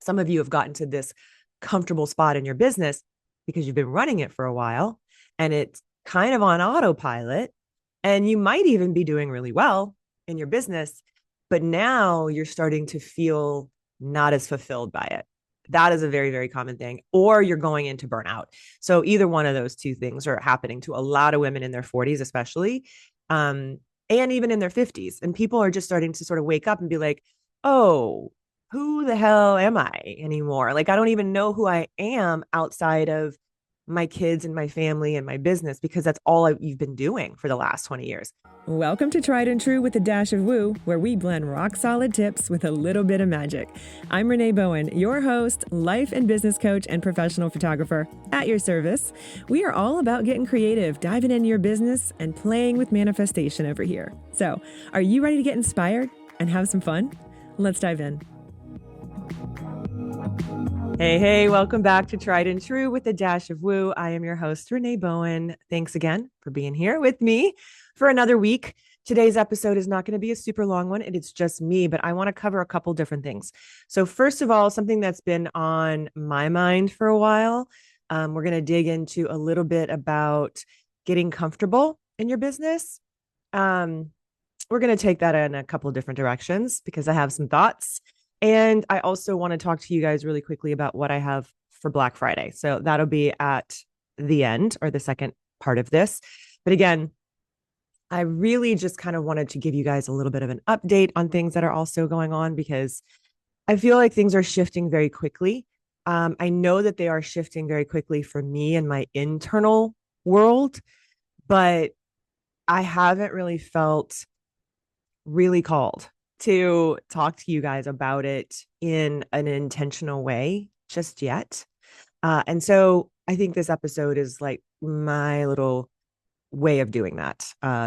Some of you have gotten to this comfortable spot in your business because you've been running it for a while and it's kind of on autopilot. And you might even be doing really well in your business, but now you're starting to feel not as fulfilled by it. That is a very, very common thing. Or you're going into burnout. So either one of those two things are happening to a lot of women in their 40s, especially, and even in their 50s. And people are just starting to sort of wake up and be like, oh, who the hell am I anymore? Like, I don't even know who I am outside of my kids and my family and my business, because that's all you've been doing for the last 20 years. Welcome to Tried and True with a Dash of Woo, where we blend rock solid tips with a little bit of magic. I'm Renee Bowen, your host, life and business coach, and professional photographer at your service. We are all about getting creative, diving into your business, and playing with manifestation over here. So, are you ready to get inspired and have some fun? Let's dive in. Hey, welcome back to Tried and True with a Dash of Woo. I am your host, Renee Bowen. Thanks again for being here with me for another week. Today's episode is not going to be a super long one. It's just me, but I want to cover a couple different things. So first of all, something that's been on my mind for a while, we're going to dig into a little bit about getting comfortable in your business. We're going to take that in a couple of different directions because I have some thoughts. And I also want to talk to you guys really quickly about what I have for Black Friday. So that'll be at the end, or the second part of this. But again, I really just kind of wanted to give you guys a little bit of an update on things that are also going on, because I feel like things are shifting very quickly. I know that they are shifting very quickly for me and my internal world, but I haven't really felt really called to talk to you guys about it in an intentional way just yet. And so I think this episode is like my little way of doing that,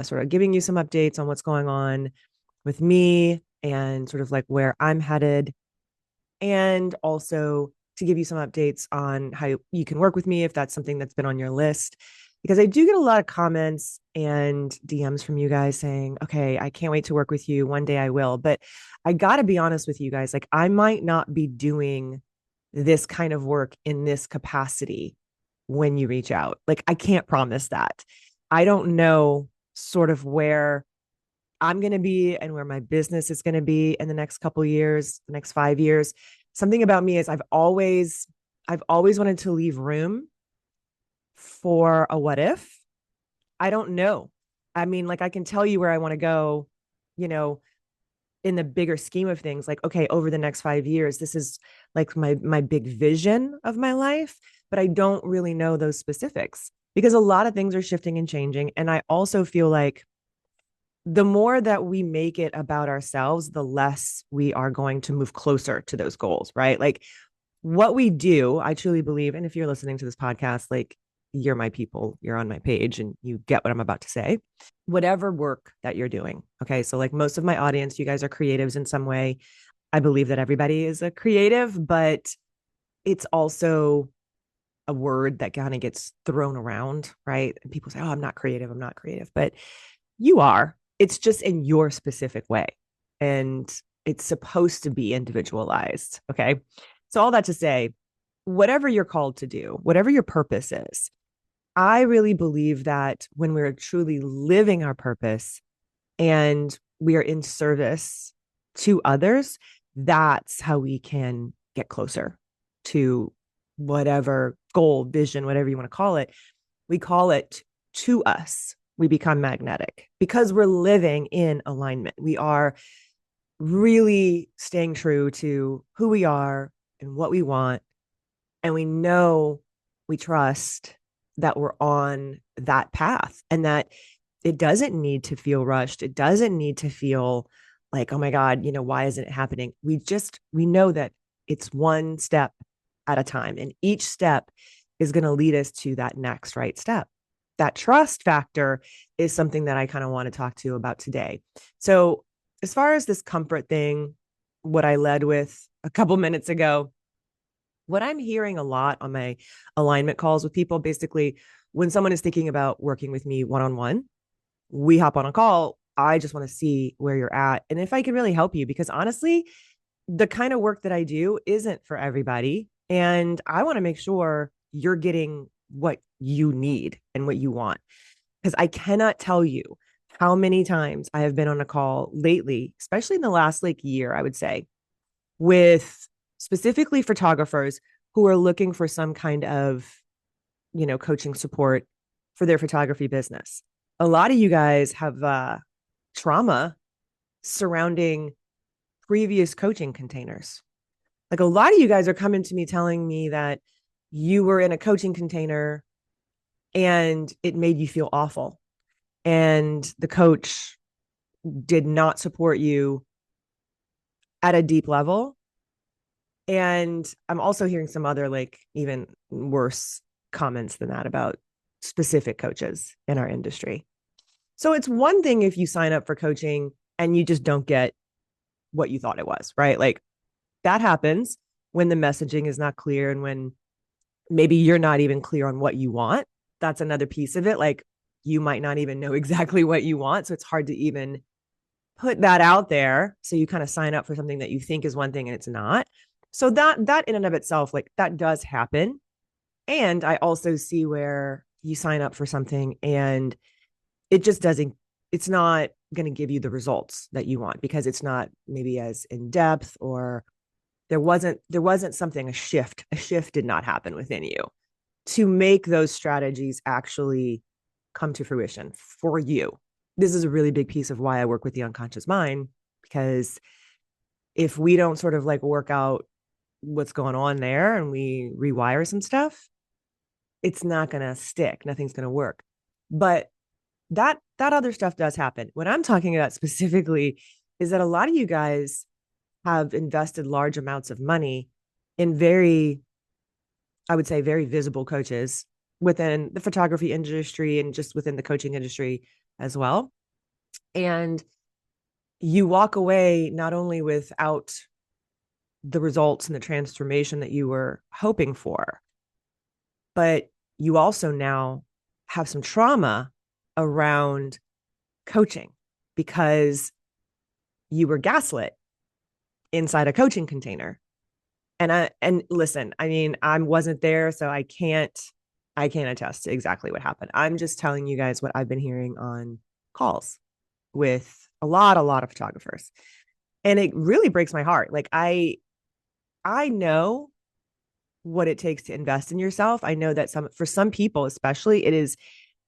sort of giving you some updates on what's going on with me and sort of like where I'm headed. And also to give you some updates on how you can work with me if that's something that's been on your list. Because I do get a lot of comments and DMs from you guys saying, okay, I can't wait to work with you. One day I will. But I got to be honest with you guys. Like, I might not be doing this kind of work in this capacity when you reach out. Like, I can't promise that. I don't know sort of where I'm going to be and where my business is going to be in the next couple of years, the next 5 years. Something about me is I've always wanted to leave room for a what if. I don't know. I mean, like, I can tell you where I want to go, you know, in the bigger scheme of things. Like, okay, over the next 5 years, this is like my big vision of my life, but I don't really know those specifics because a lot of things are shifting and changing. And I also feel like the more that we make it about ourselves, the less we are going to move closer to those goals, right? Like, what we do, I truly believe, and if you're listening to this podcast, like, you're my people, you're on my page and you get what I'm about to say, whatever work that you're doing. Okay. So like most of my audience, you guys are creatives in some way. I believe that everybody is a creative, but it's also a word that kind of gets thrown around, right? And people say, oh, I'm not creative. I'm not creative, but you are. It's just in your specific way. And it's supposed to be individualized. Okay. So all that to say, whatever you're called to do, whatever your purpose is, I really believe that when we're truly living our purpose and we are in service to others, that's how we can get closer to whatever goal, vision, whatever you want to call it. We call it to us. We become magnetic because we're living in alignment. We are really staying true to who we are and what we want. And we know, we trust that we're on that path and that it doesn't need to feel rushed. It doesn't need to feel like, oh my God, why isn't it happening? We know that it's one step at a time. And each step is going to lead us to that next right step. That trust factor is something that I kind of want to talk to you about today. So as far as this comfort thing, what I led with a couple minutes ago, what I'm hearing a lot on my alignment calls with people, basically, when someone is thinking about working with me one-on-one, we hop on a call. I just want to see where you're at and if I can really help you, because honestly, the kind of work that I do isn't for everybody. And I want to make sure you're getting what you need and what you want. Because I cannot tell you how many times I have been on a call lately, especially in the last like year, I would say, with specifically photographers who are looking for some kind of, coaching support for their photography business. A lot of you guys have trauma surrounding previous coaching containers. Like a lot of you guys are coming to me telling me that you were in a coaching container and it made you feel awful. And the coach did not support you at a deep level. And I'm also hearing some other, like, even worse comments than that about specific coaches in our industry. So it's one thing if you sign up for coaching and you just don't get what you thought it was, right? Like that happens when the messaging is not clear and when maybe you're not even clear on what you want. That's another piece of it. Like you might not even know exactly what you want. So it's hard to even put that out there. So you kind of sign up for something that you think is one thing and it's not. So that in and of itself, like that does happen. And I also see where you sign up for something and it just doesn't, it's not going to give you the results that you want because it's not maybe as in depth, or there wasn't something, a shift did not happen within you to make those strategies actually come to fruition for you. This is a really big piece of why I work with the unconscious mind, because if we don't sort of like work out what's going on there and we rewire some stuff, it's not going to stick. Nothing's going to work. But that other stuff does happen. What I'm talking about specifically is that a lot of you guys have invested large amounts of money in I would say, very visible coaches within the photography industry and just within the coaching industry as well. And you walk away not only without the results and the transformation that you were hoping for, but you also now have some trauma around coaching because you were gaslit inside a coaching container. And listen, I mean, I wasn't there, so I can't attest to exactly what happened. I'm just telling you guys what I've been hearing on calls with a lot of photographers. And it really breaks my heart. Like I know what it takes to invest in yourself. I know that for some people, especially, it is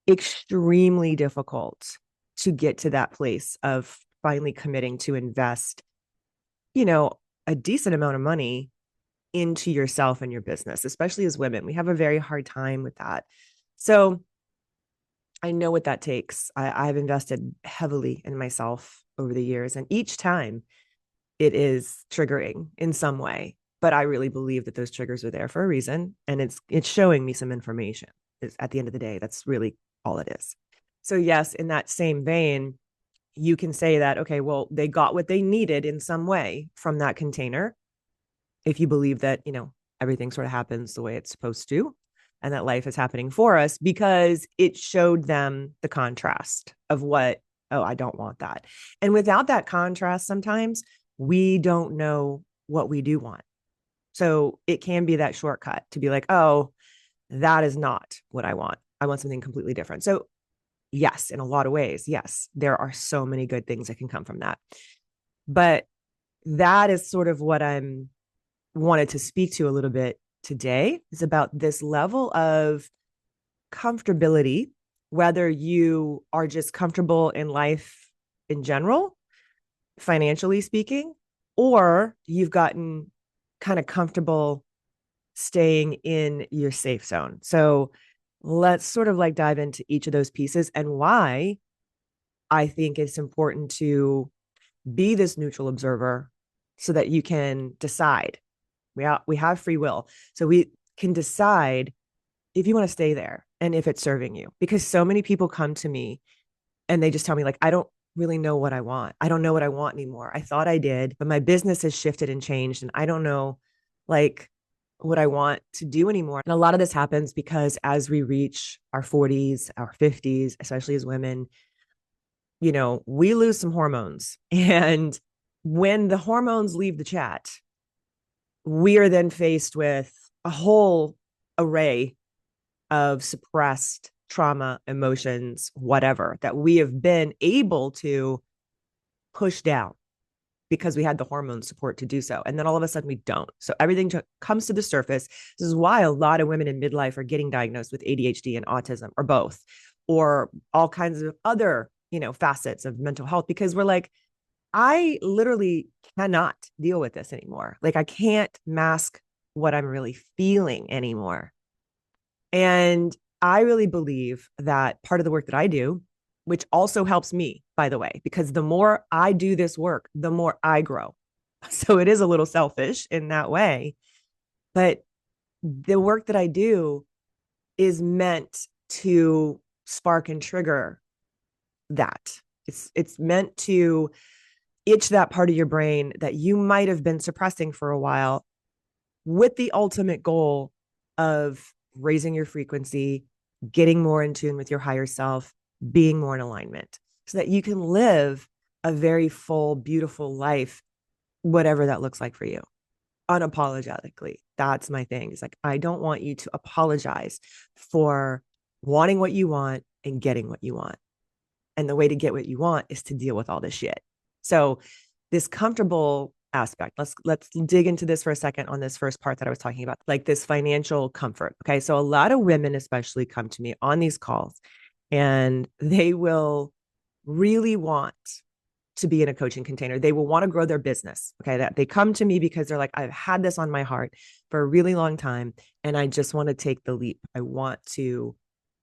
extremely difficult to get to that place of finally committing to invest, a decent amount of money into yourself and your business, especially as women. We have a very hard time with that. So I know what that takes. I've invested heavily in myself over the years, and each time it is triggering in some way. But I really believe that those triggers are there for a reason, and it's showing me some information. At the end of the day, that's really all it is. So yes, in that same vein, you can say that, okay, well, they got what they needed in some way from that container. If you believe that, everything sort of happens the way it's supposed to, and that life is happening for us because it showed them the contrast of what, oh, I don't want that. And without that contrast, sometimes we don't know what we do want. So it can be that shortcut to be like, oh, that is not what I want. I want something completely different. So yes, in a lot of ways, yes, there are so many good things that can come from that. But that is sort of what I'm wanted to speak to a little bit today, is about this level of comfortability, whether you are just comfortable in life in general, financially speaking, or you've gotten kind of comfortable staying in your safe zone. So let's sort of like dive into each of those pieces and why I think it's important to be this neutral observer so that you can decide. We have free will. So we can decide if you want to stay there and if it's serving you. Because so many people come to me and they just tell me, like, I don't really know what I want. I don't know what I want anymore. I thought I did, but my business has shifted and changed, and I don't know, like, what I want to do anymore. And a lot of this happens because as we reach our 40s, our 50s, especially as women, we lose some hormones. And when the hormones leave the chat, we are then faced with a whole array of suppressed trauma, emotions, whatever, that we have been able to push down because we had the hormone support to do so. And then all of a sudden we don't. So everything comes to the surface. This is why a lot of women in midlife are getting diagnosed with ADHD and autism, or both, or all kinds of other, facets of mental health, because we're like, I literally cannot deal with this anymore. Like, I can't mask what I'm really feeling anymore. And I really believe that part of the work that I do, which also helps me, by the way, because the more I do this work, the more I grow. So it is a little selfish in that way. But the work that I do is meant to spark and trigger that. It's meant to itch that part of your brain that you might have been suppressing for a while, with the ultimate goal of raising your frequency, getting more in tune with your higher self, being more in alignment, so that you can live a very full, beautiful life, whatever that looks like for you, unapologetically. That's my thing. It's like, I don't want you to apologize for wanting what you want and getting what you want. And the way to get what you want is to deal with all this shit. So this comfortable aspect, let's dig into this for a second on this first part that I was talking about, like this financial comfort. Okay. So a lot of women especially come to me on these calls, and they will really want to be in a coaching container. They will want to grow their business. Okay. That they come to me because they're like, I've had this on my heart for a really long time, and I just want to take the leap. I want to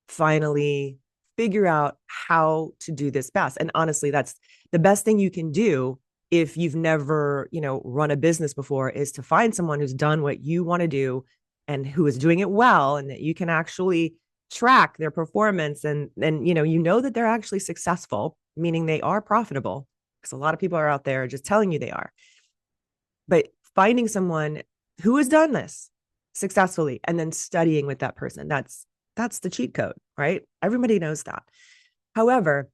finally figure out how to do this best. And honestly, that's the best thing you can do if you've never, run a business before, is to find someone who's done what you want to do and who is doing it well, and that you can actually track their performance, and that they're actually successful, meaning they are profitable, because a lot of people are out there just telling you they are. But finding someone who has done this successfully and then studying with that person, that's the cheat code, right? Everybody knows that. However,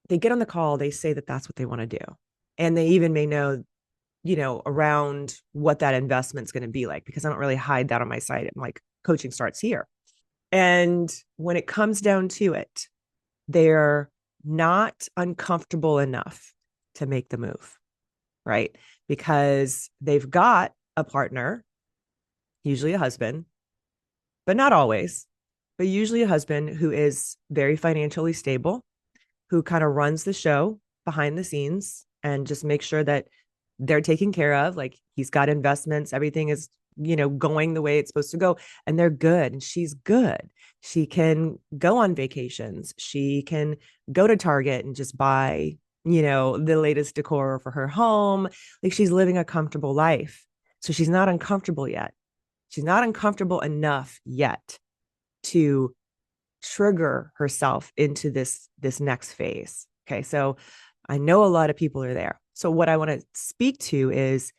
they get on the call, they say that that's what they want to do. And they even may know, around what that investment's going to be like, because I don't really hide that on my site. I'm like, coaching starts here. And when it comes down to it, they're not uncomfortable enough to make the move, right? Because they've got a partner, usually a husband, but not always, but usually a husband who is very financially stable, who kind of runs the show behind the scenes and just makes sure that they're taken care of. Like, he's got investments, everything is, going the way it's supposed to go, and they're good. And she's good. She can go on vacations. She can go to Target and just buy, the latest decor for her home. Like, she's living a comfortable life. So she's not uncomfortable yet. She's not uncomfortable enough yet to trigger herself into this next phase. Okay. So I know a lot of people are there. So what I want to speak to is,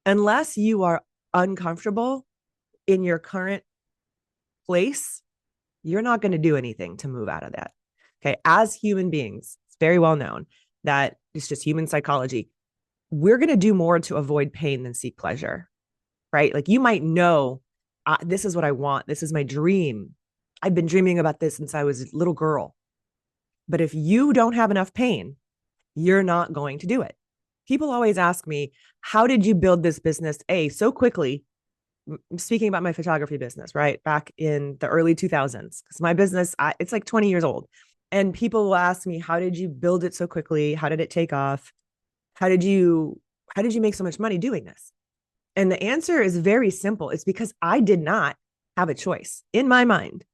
unless you are uncomfortable in your current place, you're not going to do anything to move out of that. Okay. As human beings, it's very well known that it's just human psychology. We're going to do more to avoid pain than seek pleasure, right? Like, you might know, this is what I want. This is my dream. I've been dreaming about this since I was a little girl. But if you don't have enough pain, you're not going to do it. People always ask me, how did you build this business so quickly? I'm speaking about my photography business, right? Back in the early 2000s, because my business, it's like 20 years old. And people will ask me, how did you build it so quickly? How did it take off? How did you make so much money doing this? And the answer is very simple. It's because I did not have a choice. In my mind,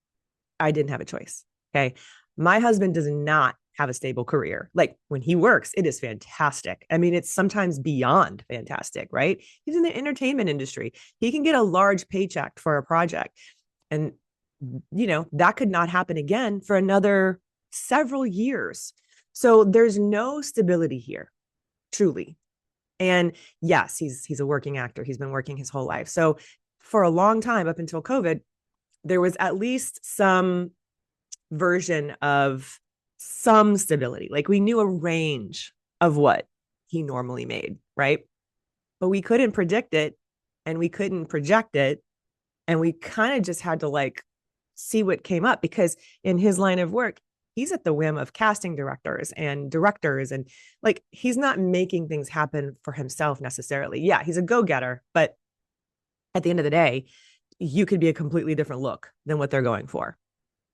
I didn't have a choice. Okay. My husband does not have a stable career. Like, when he works, it is fantastic. I mean, it's sometimes beyond fantastic, right? He's in the entertainment industry. He can get a large paycheck for a project. And, that could not happen again for another several years. So there's no stability here, truly. And yes, he's a working actor. He's been working his whole life. So for a long time, up until COVID, there was at least some version of some stability. Like, we knew a range of what he normally made, right? But we couldn't predict it and we couldn't project it. And we kind of just had to like see what came up because in his line of work, he's at the whim of casting directors and like he's not making things happen for himself necessarily. Yeah, he's a go-getter, but at the end of the day, you could be a completely different look than what they're going for.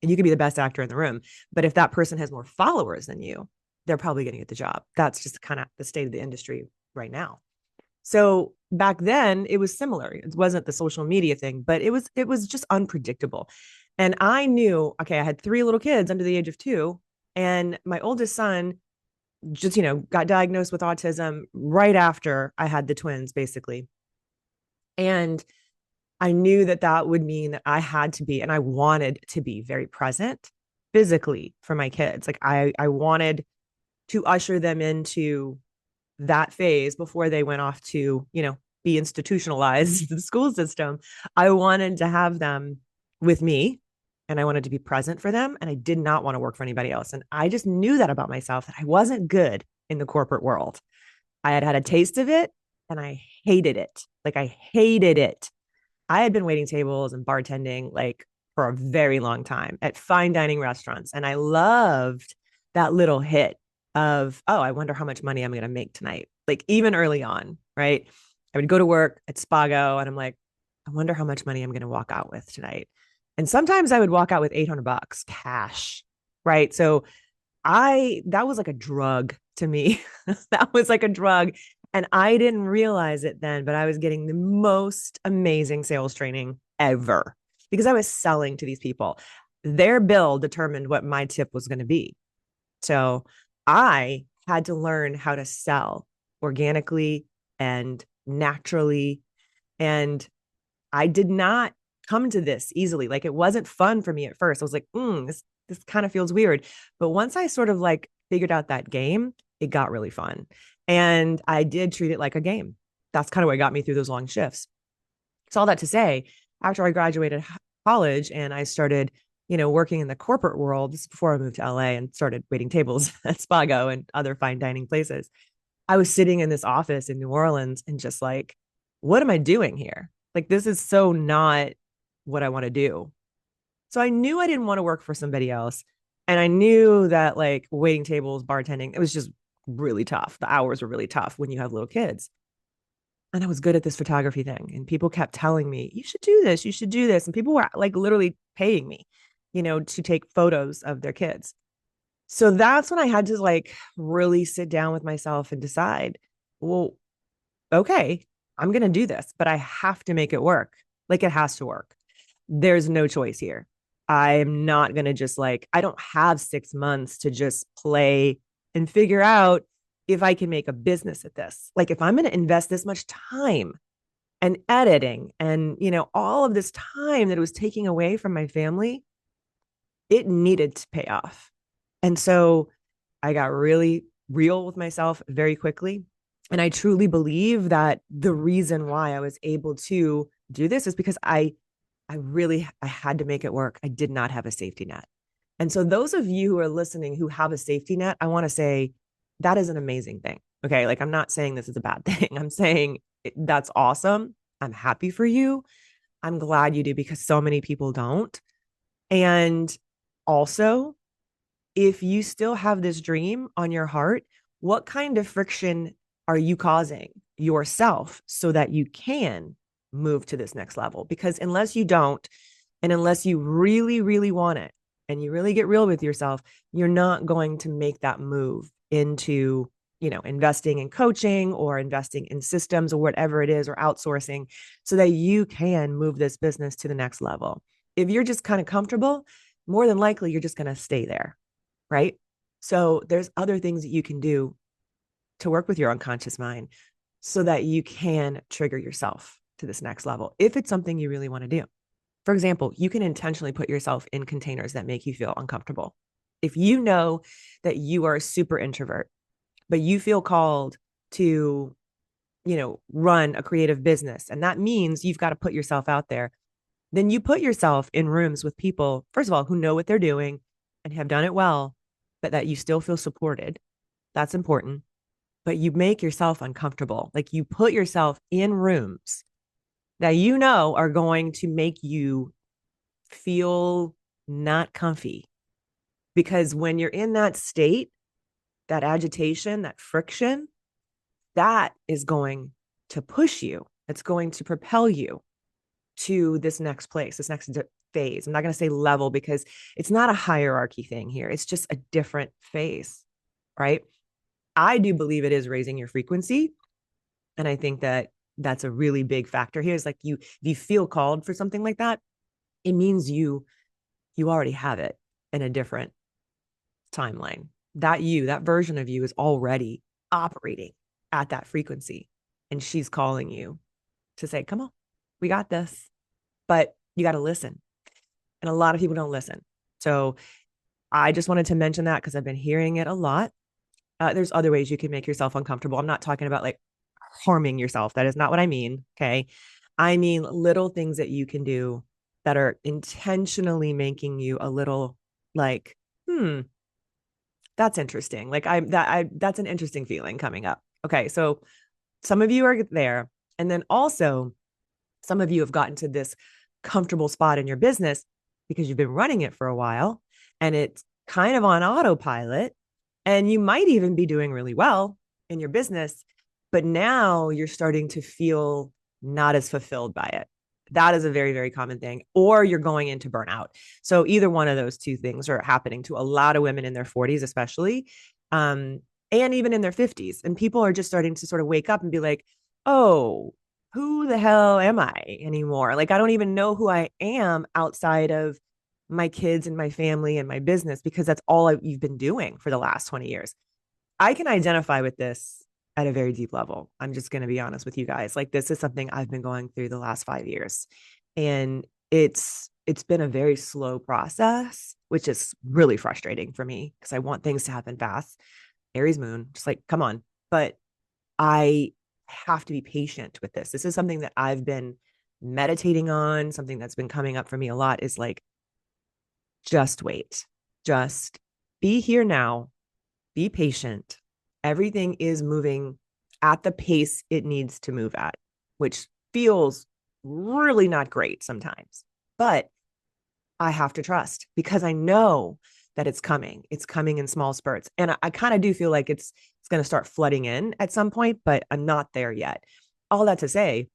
And you could be the best actor in the room. But if that person has more followers than you, they're probably going to get the job. That's just kind of the state of the industry right now. So back then it was similar. It wasn't the social media thing, but it was just unpredictable. And I knew, okay, I had three little kids under the age of 2, and my oldest son just, got diagnosed with autism right after I had the twins, basically. And I knew that that would mean that I had to be, and I wanted to be very present physically for my kids. Like I wanted to usher them into that phase before they went off to, be institutionalized in the school system. I wanted to have them with me and I wanted to be present for them. And I did not want to work for anybody else. And I just knew that about myself, that I wasn't good in the corporate world. I had had a taste of it and I hated it. Like I hated it. I had been waiting tables and bartending like for a very long time at fine dining restaurants. And I loved that little hit of, oh, I wonder how much money I'm going to make tonight. Like even early on, right? I would go to work at Spago and I'm like, I wonder how much money I'm going to walk out with tonight. And sometimes I would walk out with $800 cash, right? So that was like a drug to me. That was like a drug. And I didn't realize it then, but I was getting the most amazing sales training ever because I was selling to these people. Their bill determined what my tip was going to be. So I had to learn how to sell organically and naturally. And I did not come to this easily. Like it wasn't fun for me at first. I was like, this kind of feels weird. But once I sort of like figured out that game, it got really fun. And I did treat it like a game. That's kind of what got me through those long shifts. So all that to say, after I graduated college and I started, working in the corporate world, this is before I moved to LA and started waiting tables at Spago and other fine dining places. I was sitting in this office in New Orleans and just like, what am I doing here? Like, this is so not what I want to do. So I knew I didn't want to work for somebody else. And I knew that like waiting tables, bartending, it was just really tough. The hours were really tough when you have little kids. And I was good at this photography thing. And people kept telling me, you should do this, you should do this. And people were like literally paying me, to take photos of their kids. So that's when I had to like really sit down with myself and decide, well, okay, I'm going to do this, but I have to make it work. Like it has to work. There's no choice here. I'm not going to just like, I don't have 6 months to just play and figure out if I can make a business at this. Like if I'm going to invest this much time and editing and, all of this time that it was taking away from my family, it needed to pay off. And so I got really real with myself very quickly. And I truly believe that the reason why I was able to do this is because I had to make it work. I did not have a safety net. And so those of you who are listening who have a safety net, I want to say that is an amazing thing. Okay. Like I'm not saying this is a bad thing. I'm saying that's awesome. I'm happy for you. I'm glad you do because so many people don't. And also, if you still have this dream on your heart, what kind of friction are you causing yourself so that you can move to this next level? Because unless you don't, and unless you really, really want it, and you really get real with yourself, you're not going to make that move into, investing in coaching or investing in systems or whatever it is, or outsourcing so that you can move this business to the next level. If you're just kind of comfortable, more than likely, you're just going to stay there. Right. So there's other things that you can do to work with your unconscious mind so that you can trigger yourself to this next level. If it's something you really want to do. For example, you can intentionally put yourself in containers that make you feel uncomfortable. If you know that you are a super introvert, but you feel called to, run a creative business, and that means you've got to put yourself out there, then you put yourself in rooms with people, first of all, who know what they're doing and have done it well, but that you still feel supported. That's important. but you make yourself uncomfortable. Like you put yourself in rooms that you know are going to make you feel not comfy. Because when you're in that state, that agitation, that friction, that is going to push you. It's going to propel you to this next place, this next phase. I'm not going to say level because it's not a hierarchy thing here. It's just a different phase, right? I do believe it is raising your frequency. And I think that that's a really big factor here. Is like if you feel called for something like that, it means you already have it in a different timeline. That version of you is already operating at that frequency. And she's calling you to say, come on, we got this. But you got to listen. And a lot of people don't listen. So I just wanted to mention that because I've been hearing it a lot. There's other ways you can make yourself uncomfortable. I'm not talking about like harming yourself. That is not what I mean. Okay. I mean little things that you can do that are intentionally making you a little like, that's interesting. Like that's an interesting feeling coming up. Okay. So some of you are there. And then also some of you have gotten to this comfortable spot in your business because you've been running it for a while and it's kind of on autopilot. And you might even be doing really well in your business, but now you're starting to feel not as fulfilled by it. That is a very, very common thing. Or you're going into burnout. So either one of those two things are happening to a lot of women in their 40s, especially, and even in their 50s. And people are just starting to sort of wake up and be like, oh, who the hell am I anymore? Like, I don't even know who I am outside of my kids and my family and my business because that's all you've been doing for the last 20 years. I can identify with this at a very deep level. I'm just going to be honest with you guys. Like this is something I've been going through the last 5 years. And it's been a very slow process, which is really frustrating for me because I want things to happen fast. Aries moon, just like, come on. But I have to be patient with this. This is something that I've been meditating on, something that's been coming up for me a lot is like, just wait, just be here now, be patient. Everything is moving at the pace it needs to move at, which feels really not great sometimes. But I have to trust because I know that it's coming. It's coming in small spurts. And I kind of do feel like it's going to start flooding in at some point, but I'm not there yet. All that to say,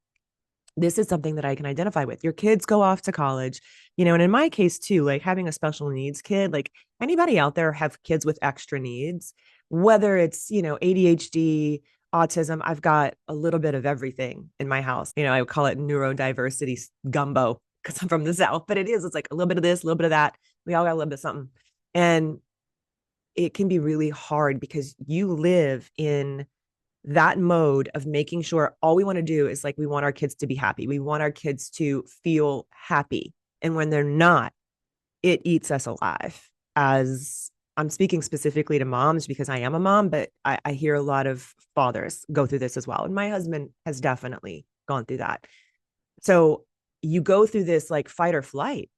this is something that I can identify with. Your kids go off to college, and in my case too, like having a special needs kid, like anybody out there have kids with extra needs, whether it's, ADHD, autism, I've got a little bit of everything in my house. I would call it neurodiversity gumbo because I'm from the South, but it's like a little bit of this, a little bit of that. We all got a little bit of something. And it can be really hard because you live in that mode of making sure all we want to do is like, we want our kids to be happy. We want our kids to feel happy. And when they're not, it eats us alive. As I'm speaking specifically to moms because I am a mom, but I hear a lot of fathers go through this as well. And my husband has definitely gone through that. So you go through this like fight or flight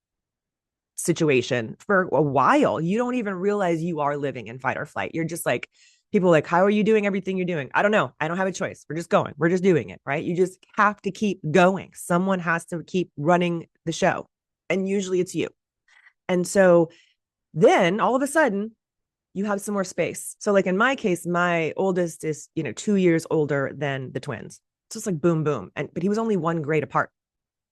situation for a while. You don't even realize you are living in fight or flight. You're just like, people are like, how are you doing everything you're doing? I don't know. I don't have a choice. We're just going. We're just doing it, right? You just have to keep going. Someone has to keep running the show. And usually it's you. And so then all of a sudden, you have some more space. So like in my case, my oldest is, 2 years older than the twins. So it's like boom, boom. But he was only 1 grade apart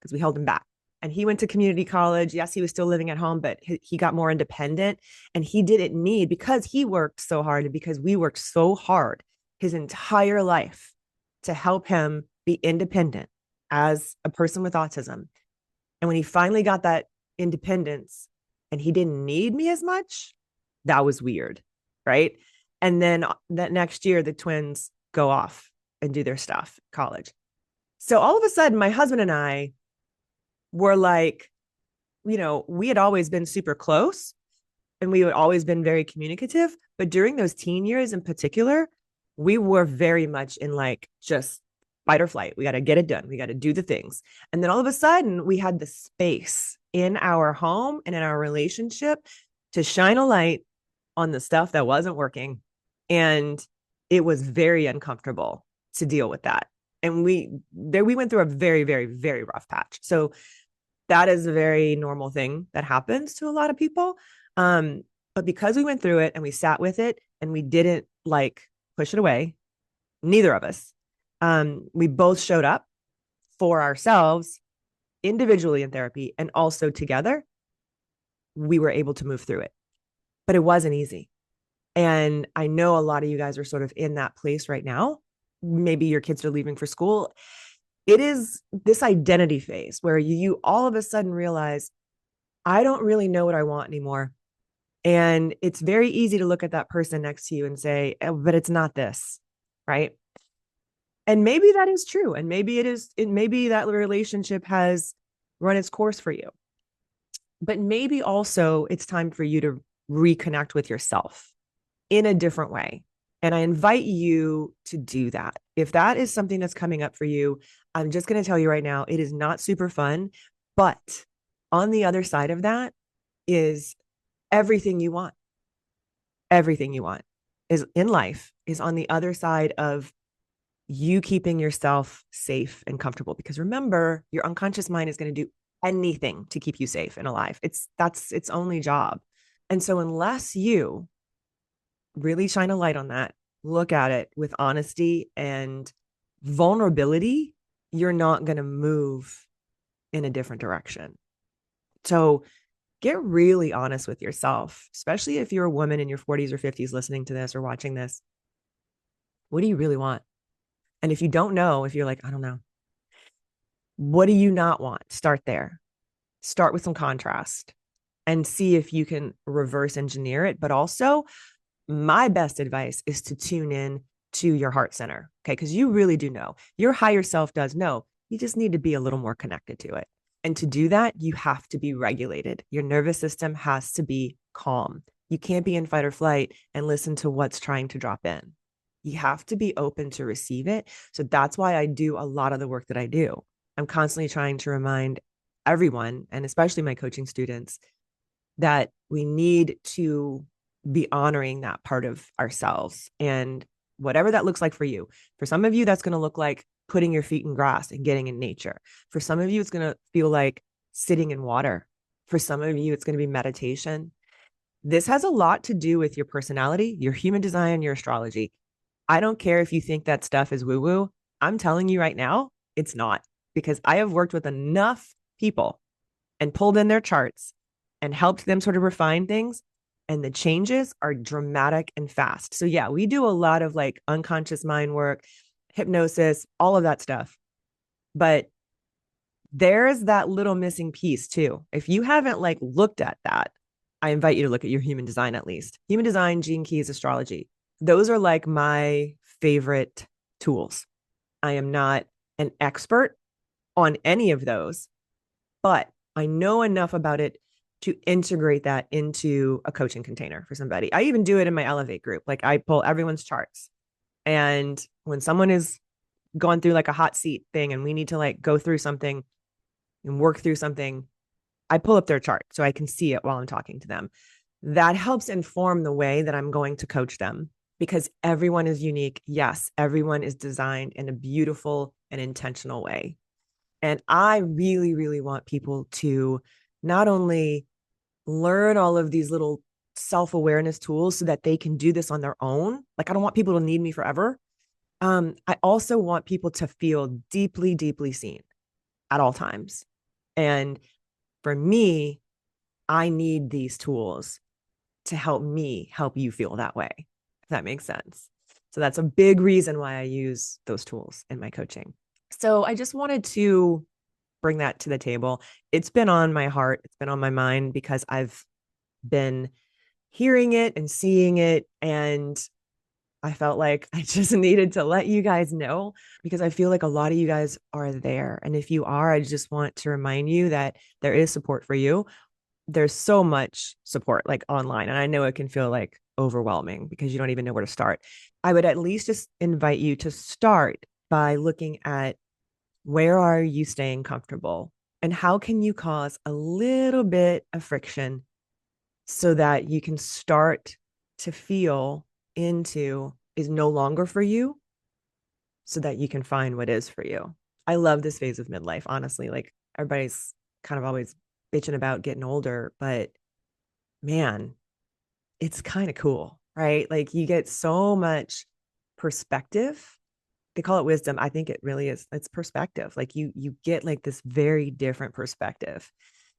because we held him back. And he went to community college. Yes, he was still living at home, but he got more independent. And he didn't need, because he worked so hard and because we worked so hard his entire life to help him be independent as a person with autism. And when he finally got that independence and he didn't need me as much, that was weird, right? And then that next year, the twins go off and do their stuff, college. So all of a sudden, my husband and I were like, we had always been super close and we had always been very communicative. But during those teen years in particular, we were very much in like just fight or flight. We got to get it done. We got to do the things. And then all of a sudden, we had the space in our home and in our relationship to shine a light on the stuff that wasn't working. And it was very uncomfortable to deal with that. And we went through a very, very, very rough patch. So that is a very normal thing that happens to a lot of people. But because we went through it and we sat with it and we didn't like push it away, neither of us, we both showed up for ourselves individually in therapy and also together, we were able to move through it. But it wasn't easy. And I know a lot of you guys are sort of in that place right now. Maybe your kids are leaving for school. It is this identity phase where you all of a sudden realize, I don't really know what I want anymore. And it's very easy to look at that person next to you and say, oh, but it's not this, right? And maybe that is true. And maybe maybe that relationship has run its course for you. But maybe also it's time for you to reconnect with yourself in a different way. And I invite you to do that. If that is something that's coming up for you, I'm just going to tell you right now, it is not super fun. But on the other side of that is everything you want. Everything you want is in life is on the other side of you keeping yourself safe and comfortable. Because remember, your unconscious mind is going to do anything to keep you safe and alive. That's its only job. And so unless you really shine a light on that, look at it with honesty and vulnerability, you're not going to move in a different direction. So get really honest with yourself, especially if you're a woman in your 40s or 50s listening to this or watching this. What do you really want? And if you don't know, if you're like, I don't know, what do you not want? Start there. Start with some contrast and see if you can reverse engineer it. But also, my best advice is to tune in to your heart center. Okay. Because you really do know. Your higher self does know. You just need to be a little more connected to it. And to do that, you have to be regulated. Your nervous system has to be calm. You can't be in fight or flight and listen to what's trying to drop in. You have to be open to receive it. So that's why I do a lot of the work that I do. I'm constantly trying to remind everyone, and especially my coaching students, that we need to be honoring that part of ourselves. And whatever that looks like for you, for some of you, that's going to look like putting your feet in grass and getting in nature. For some of you, it's going to feel like sitting in water. For some of you, it's going to be meditation. This has a lot to do with your personality, your human design, your astrology. I don't care if you think that stuff is woo-woo. I'm telling you right now, it's not, because I have worked with enough people and pulled in their charts and helped them sort of refine things. And the changes are dramatic and fast. So yeah, we do a lot of like unconscious mind work, hypnosis, all of that stuff. But there's that little missing piece too. If you haven't like looked at that, I invite you to look at your human design at least. Human design, gene keys, astrology. Those are like my favorite tools. I am not an expert on any of those, but I know enough about it to integrate that into a coaching container for somebody. I even do it in my Elevate group. Like I pull everyone's charts. And when someone is going through like a hot seat thing and we need to like go through something and work through something, I pull up their chart so I can see it while I'm talking to them. That helps inform the way that I'm going to coach them, because everyone is unique. Yes, everyone is designed in a beautiful and intentional way. And I really, really want people to not only learn all of these little self-awareness tools so that they can do this on their own. Like, I don't want people to need me forever. I also want people to feel deeply, deeply seen at all times. And for me, I need these tools to help me help you feel that way, if that makes sense. So that's a big reason why I use those tools in my coaching. So I just wanted to bring that to the table. It's been on my heart. It's been on my mind because I've been hearing it and seeing it. And I felt like I just needed to let you guys know, because I feel like a lot of you guys are there. And if you are, I just want to remind you that there is support for you. There's so much support like online. And I know it can feel like overwhelming because you don't even know where to start. I would at least just invite you to start by looking at, where are you staying comfortable? And how can you cause a little bit of friction so that you can start to feel into, is no longer for you so that you can find what is for you. I love this phase of midlife, honestly. Like everybody's kind of always bitching about getting older, but man, it's kind of cool, right? Like you get so much perspective. They call it wisdom. I think it really is. It's perspective. Like you get like this very different perspective.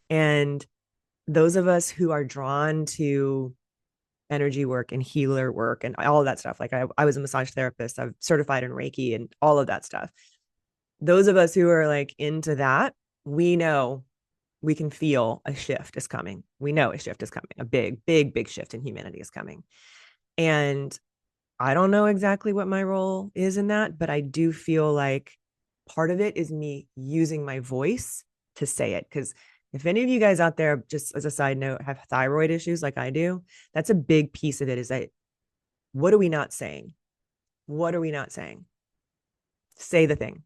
And those of us who are drawn to energy work and healer work and all of that stuff, like I was a massage therapist, I'm certified in Reiki and all of that stuff. Those of us who are like into that, we know we can feel a shift is coming. We know a shift is coming. A big, big, big shift in humanity is coming. And I don't know exactly what my role is in that, but I do feel like part of it is me using my voice to say it. Because if any of you guys out there, just as a side note, have thyroid issues like I do, that's a big piece of it is that what are we not saying? What are we not saying? Say the thing.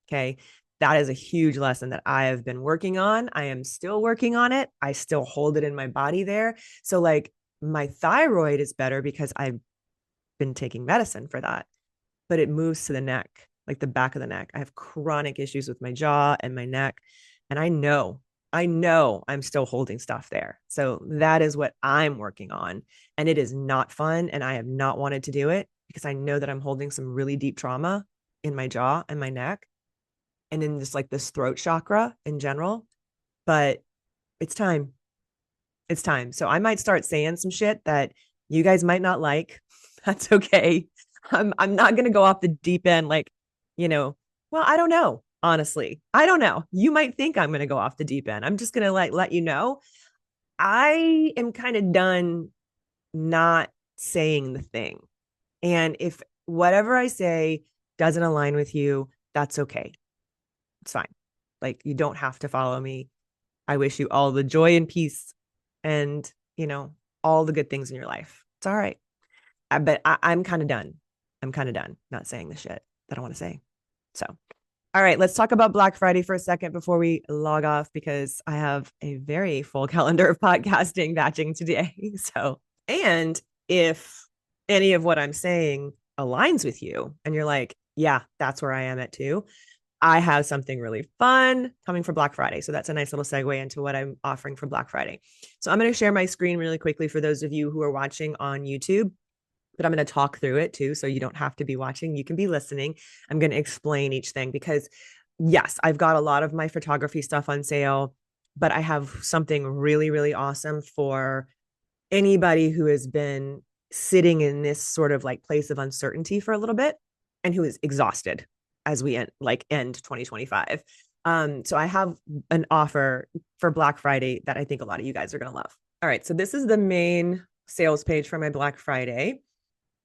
Okay. That is a huge lesson that I have been working on. I am still working on it. I still hold it in my body there. So, like, my thyroid is better because I've been taking medicine for that, but it moves to the neck, like the back of the neck. I have chronic issues with my jaw and my neck. And I know I'm still holding stuff there. So that is what I'm working on. And it is not fun. And I have not wanted to do it because I know that I'm holding some really deep trauma in my jaw and my neck and in just like this throat chakra in general. But it's time. It's time. So I might start saying some shit that you guys might not like. That's okay. I'm not going to go off the deep end like, you know, well, I don't know. Honestly, I don't know. You might think I'm going to go off the deep end. I'm just going to like let you know. I am kind of done not saying the thing. And if whatever I say doesn't align with you, that's okay. It's fine. Like you don't have to follow me. I wish you all the joy and peace and, you know, all the good things in your life. It's all right. But I'm kind of done. I'm kind of done not saying the shit that I want to say. So, all right, let's talk about Black Friday for a second before we log off because I have a very full calendar of podcasting batching today. So, and if any of what I'm saying aligns with you and you're like, yeah, that's where I am at too, I have something really fun coming for Black Friday. So that's a nice little segue into what I'm offering for Black Friday. So I'm going to share my screen really quickly for those of you who are watching on YouTube, but I'm going to talk through it too. So you don't have to be watching. You can be listening. I'm going to explain each thing because yes, I've got a lot of my photography stuff on sale, but I have something really, really awesome for anybody who has been sitting in this sort of like place of uncertainty for a little bit and who is exhausted as we end 2025. So I have an offer for Black Friday that I think a lot of you guys are going to love. All right. So this is the main sales page for my Black Friday.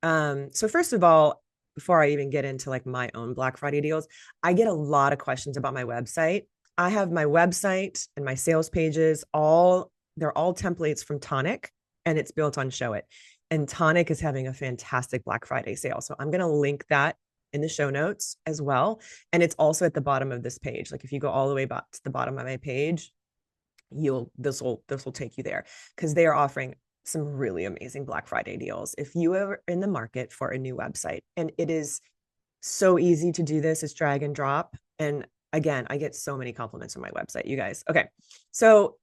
So first of all, before I even get into like my own Black Friday deals, I get a lot of questions about my website. I have my website and my sales pages, they're all templates from Tonic and it's built on Show It. And Tonic is having a fantastic Black Friday sale. So I'm going to link that in the show notes as well. And it's also at the bottom of this page. Like if you go all the way back to the bottom of my page, this will take you there because they are offering some really amazing Black Friday deals. If you are in the market for a new website, and it is so easy to do this, it's drag and drop. And again, I get so many compliments on my website, you guys. Okay. So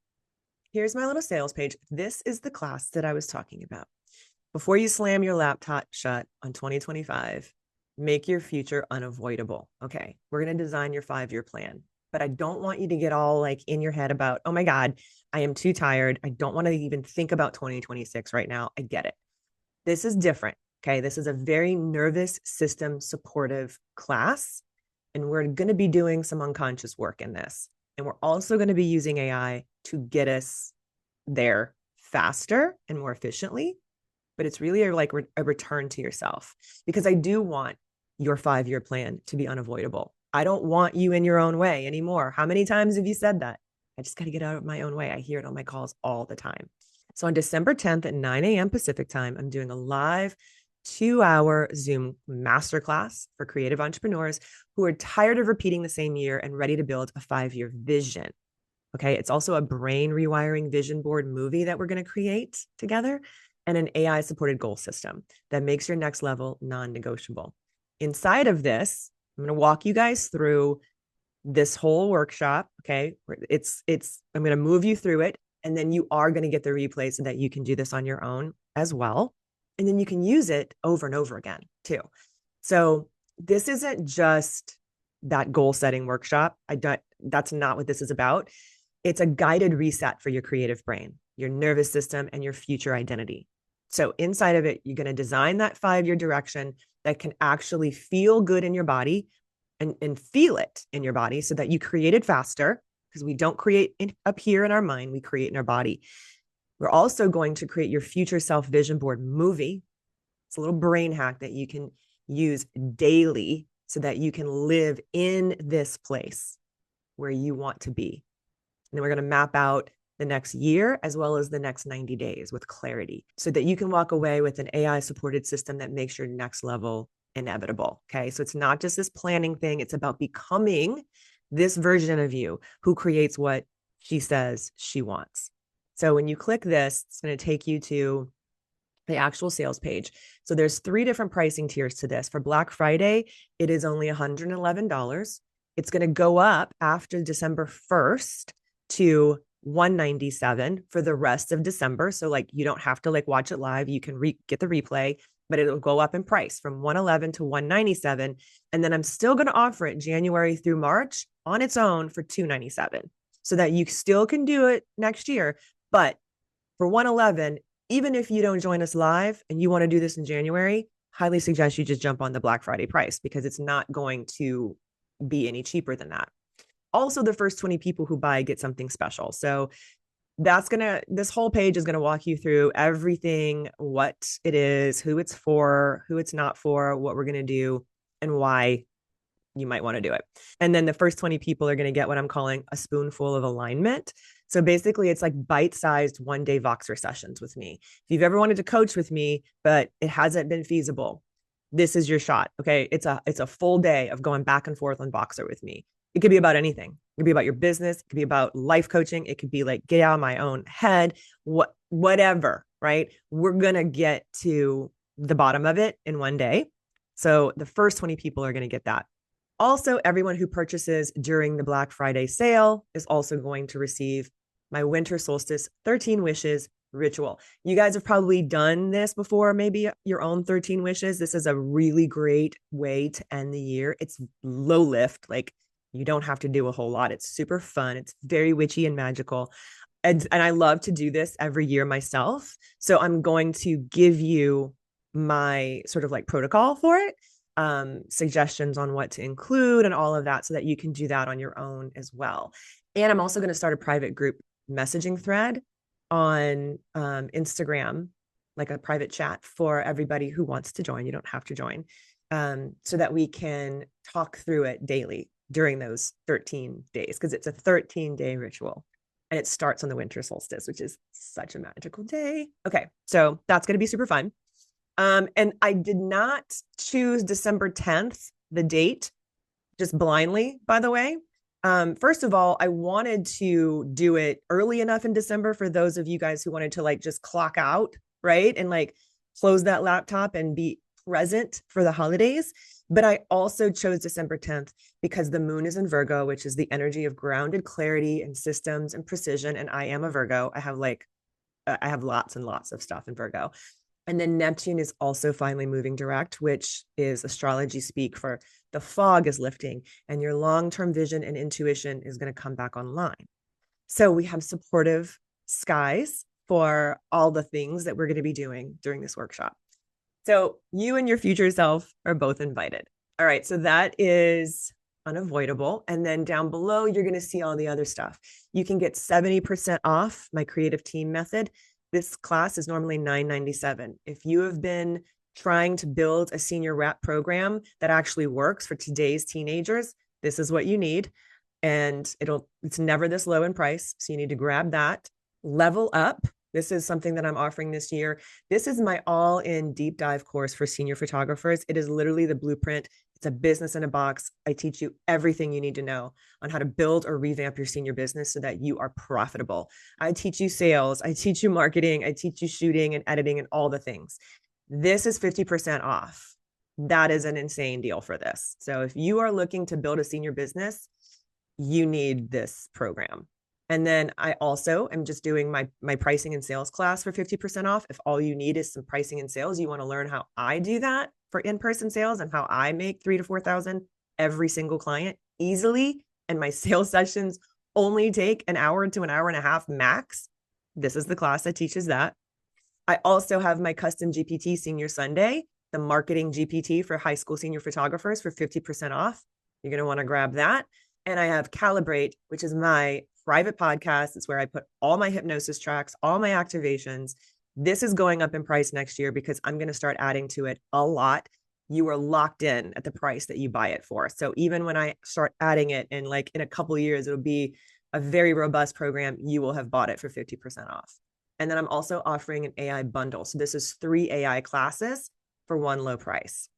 here's my little sales page. This is the class that I was talking about. Before you slam your laptop shut on 2025, make your future unavoidable. Okay. We're going to design your 5-year plan, but I don't want you to get all like in your head about, oh my God, I am too tired. I don't want to even think about 2026 right now. I get it. This is different. Okay. This is a very nervous system supportive class. And we're going to be doing some unconscious work in this. And we're also going to be using AI to get us there faster and more efficiently. But it's really like a return to yourself because I do want your 5-year plan to be unavoidable. I don't want you in your own way anymore. How many times have you said that? I just got to get out of my own way. I hear it on my calls all the time. So on December 10th at 9 a.m. Pacific time, I'm doing a live 2-hour Zoom masterclass for creative entrepreneurs who are tired of repeating the same year and ready to build a 5-year vision. Okay. It's also a brain rewiring vision board movie that we're going to create together. and an AI supported goal system that makes your next level non-negotiable. Inside of this, I'm going to walk you guys through this whole workshop. Okay. I'm going to move you through it. And then you are going to get the replay so that you can do this on your own as well. And then you can use it over and over again too. So this isn't just that goal setting workshop. That's not what this is about. It's a guided reset for your creative brain, your nervous system, and your future identity. So inside of it, you're going to design that 5-year direction that can actually feel good in your body and feel it in your body so that you create it faster, because we don't create up here in our mind, we create in our body. We're also going to create your future self vision board movie. It's a little brain hack that you can use daily so that you can live in this place where you want to be. And then we're going to map out the next year as well as the next 90 days with clarity so that you can walk away with an AI supported system that makes your next level inevitable. Okay. So it's not just this planning thing. It's about becoming this version of you who creates what she says she wants. So when you click this, it's going to take you to the actual sales page. So there's 3 different pricing tiers to this. For Black Friday, it is only $111. It's going to go up after December 1st to $197 for the rest of December. So like you don't have to like watch it live. You can get the replay, but it'll go up in price from $111 to $197. And then I'm still going to offer it January through March on its own for $297 so that you still can do it next year. But for $111, even if you don't join us live and you want to do this in January, highly suggest you just jump on the Black Friday price because it's not going to be any cheaper than that. Also, the first 20 people who buy get something special. So this whole page is going to walk you through everything, what it is, who it's for, who it's not for, what we're going to do, and why you might want to do it. And then the first 20 people are going to get what I'm calling a spoonful of alignment. So basically it's like bite-sized 1-day Voxer sessions with me. If you've ever wanted to coach with me, but it hasn't been feasible, this is your shot. Okay. It's a full day of going back and forth on Voxer with me. It could be about anything. It could be about your business. It could be about life coaching. It could be like, get out of my own head, whatever, right? We're going to get to the bottom of it in 1 day. So the first 20 people are going to get that. Also, everyone who purchases during the Black Friday sale is also going to receive my winter solstice 13 wishes ritual. You guys have probably done this before, maybe your own 13 wishes. This is a really great way to end the year. It's low lift. Like you don't have to do a whole lot. It's super fun. It's very witchy and magical. And I love to do this every year myself. So I'm going to give you my sort of like protocol for it. Suggestions on what to include and all of that so that you can do that on your own as well. And I'm also going to start a private group messaging thread on Instagram, like a private chat for everybody who wants to join. You don't have to join, so that we can talk through it daily during those 13 days, because it's a 13-day ritual and it starts on the winter solstice, which is such a magical day. Okay, so that's going to be super fun. And I did not choose December 10th, the date, just blindly, by the way. First of all, I wanted to do it early enough in December for those of you guys who wanted to like just clock out, right? And like close that laptop and be present for the holidays. But I also chose December 10th because the moon is in Virgo, which is the energy of grounded clarity and systems and precision. And I am a Virgo. I have lots and lots of stuff in Virgo. And then Neptune is also finally moving direct, which is astrology speak for the fog is lifting and your long-term vision and intuition is going to come back online. So we have supportive skies for all the things that we're going to be doing during this workshop. So you and your future self are both invited. All right. So that is Unavoidable. And then down below, you're going to see all the other stuff. You can get 70% off my creative team method. This class is normally $997. If you have been trying to build a senior rep program that actually works for today's teenagers, this is what you need. And it's never this low in price. So you need to grab that, level up This is something that I'm offering this year. This is my all-in deep dive course for senior photographers. It is literally the blueprint. It's a business in a box. I teach you everything you need to know on how to build or revamp your senior business so that you are profitable. I teach you sales. I teach you marketing. I teach you shooting and editing and all the things. This is 50% off. That is an insane deal for this. So if you are looking to build a senior business, you need this program. And then I also am just doing my pricing and sales class for 50% off. If all you need is some pricing and sales, you want to learn how I do that for in-person sales and how I make 3,000 to 4,000 every single client easily. And my sales sessions only take an hour to an hour and a half max. This is the class that teaches that. I also have my custom GPT Senior Sunday, the marketing GPT for high school senior photographers for 50% off. You're going to want to grab that. And I have Calibrate, which is my private podcast. It's where I put all my hypnosis tracks, all my activations. This is going up in price next year because I'm going to start adding to it a lot. You are locked in at the price that you buy it for. So even when I start adding it in a couple of years, it'll be a very robust program. You will have bought it for 50% off. And then I'm also offering an AI bundle. So this is 3 AI classes for one low price.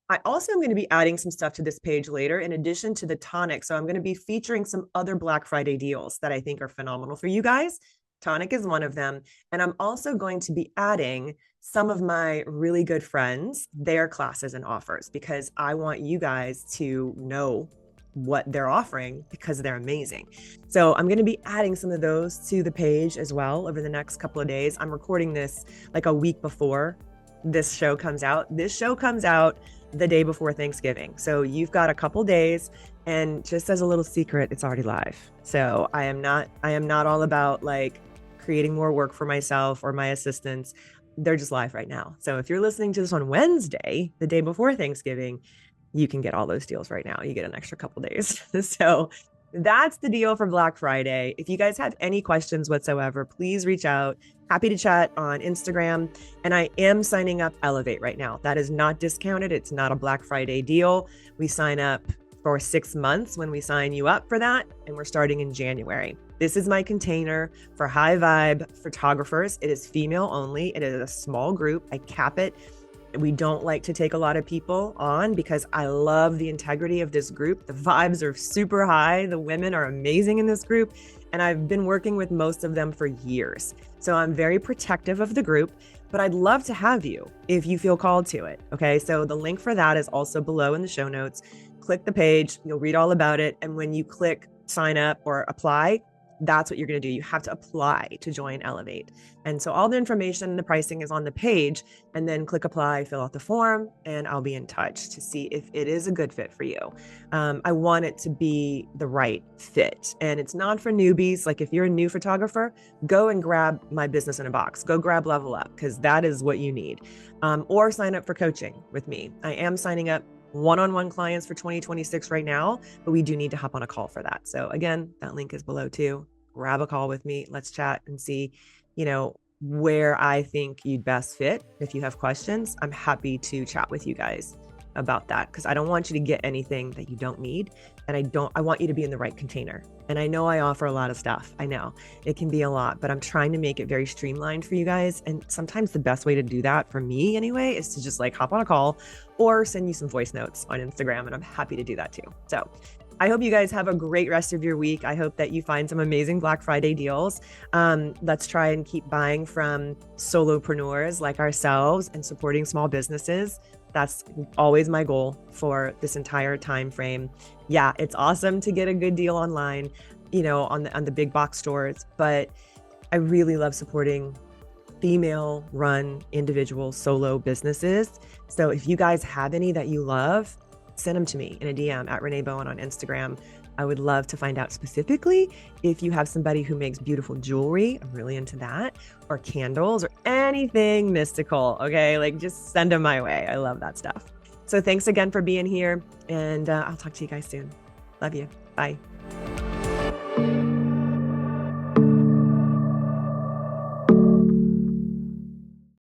I also am going to be adding some stuff to this page later in addition to the tonic. So I'm going to be featuring some other Black Friday deals that I think are phenomenal for you guys. Tonic is one of them. And I'm also going to be adding some of my really good friends, their classes and offers, because I want you guys to know what they're offering because they're amazing. So I'm going to be adding some of those to the page as well over the next couple of days. I'm recording this like a week before this show comes out. This show comes out the day before Thanksgiving. So you've got a couple days, and just as a little secret, it's already live. So I am not all about like creating more work for myself or my assistants. They're just live right now. So if you're listening to this on Wednesday, the day before Thanksgiving, you can get all those deals right now. You get an extra couple days. So that's the deal for Black Friday. If you guys have any questions whatsoever, please reach out. Happy to chat on Instagram. And I am signing up Elevate right now. That is not discounted. It's not a Black Friday deal. We sign up for 6 months when we sign you up for that. And we're starting in January. This is my container for high vibe photographers. It is female only. It is a small group. I cap it. We don't like to take a lot of people on because I love the integrity of this group. The vibes are super high. The women are amazing in this group. And I've been working with most of them for years. So I'm very protective of the group, but I'd love to have you if you feel called to it. Okay. So the link for that is also below in the show notes. Click the page. You'll read all about it. And when you click sign up or apply, that's what you're going to do. You have to apply to join Elevate. And so all the information and the pricing is on the page, and then click apply, fill out the form, and I'll be in touch to see if it is a good fit for you. I want it to be the right fit, and it's not for newbies. Like if you're a new photographer, go and grab my business in a box, go grab Level Up, because that is what you need. Or sign up for coaching with me. I am signing up one-on-one clients for 2026 right now, but we do need to hop on a call for that. So again, that link is below too. Grab a call with me. Let's chat and see, where I think you'd best fit. If you have questions, I'm happy to chat with you guys about that because I don't want you to get anything that you don't need. And I want you to be in the right container. And I know I offer a lot of stuff. I know it can be a lot, but I'm trying to make it very streamlined for you guys. And sometimes the best way to do that for me anyway, is to just like hop on a call or send you some voice notes on Instagram. And I'm happy to do that too. So I hope you guys have a great rest of your week. I hope that you find some amazing Black Friday deals. Let's try and keep buying from solopreneurs like ourselves and supporting small businesses. That's always my goal for this entire time frame. Yeah, it's awesome to get a good deal online, on the big box stores, but I really love supporting female-run individual solo businesses. So if you guys have any that you love, send them to me in a DM at Renee Bowen on Instagram. I would love to find out specifically if you have somebody who makes beautiful jewelry. I'm really into that, or candles or anything mystical. Okay. Like just send them my way. I love that stuff. So thanks again for being here, and I'll talk to you guys soon. Love you. Bye.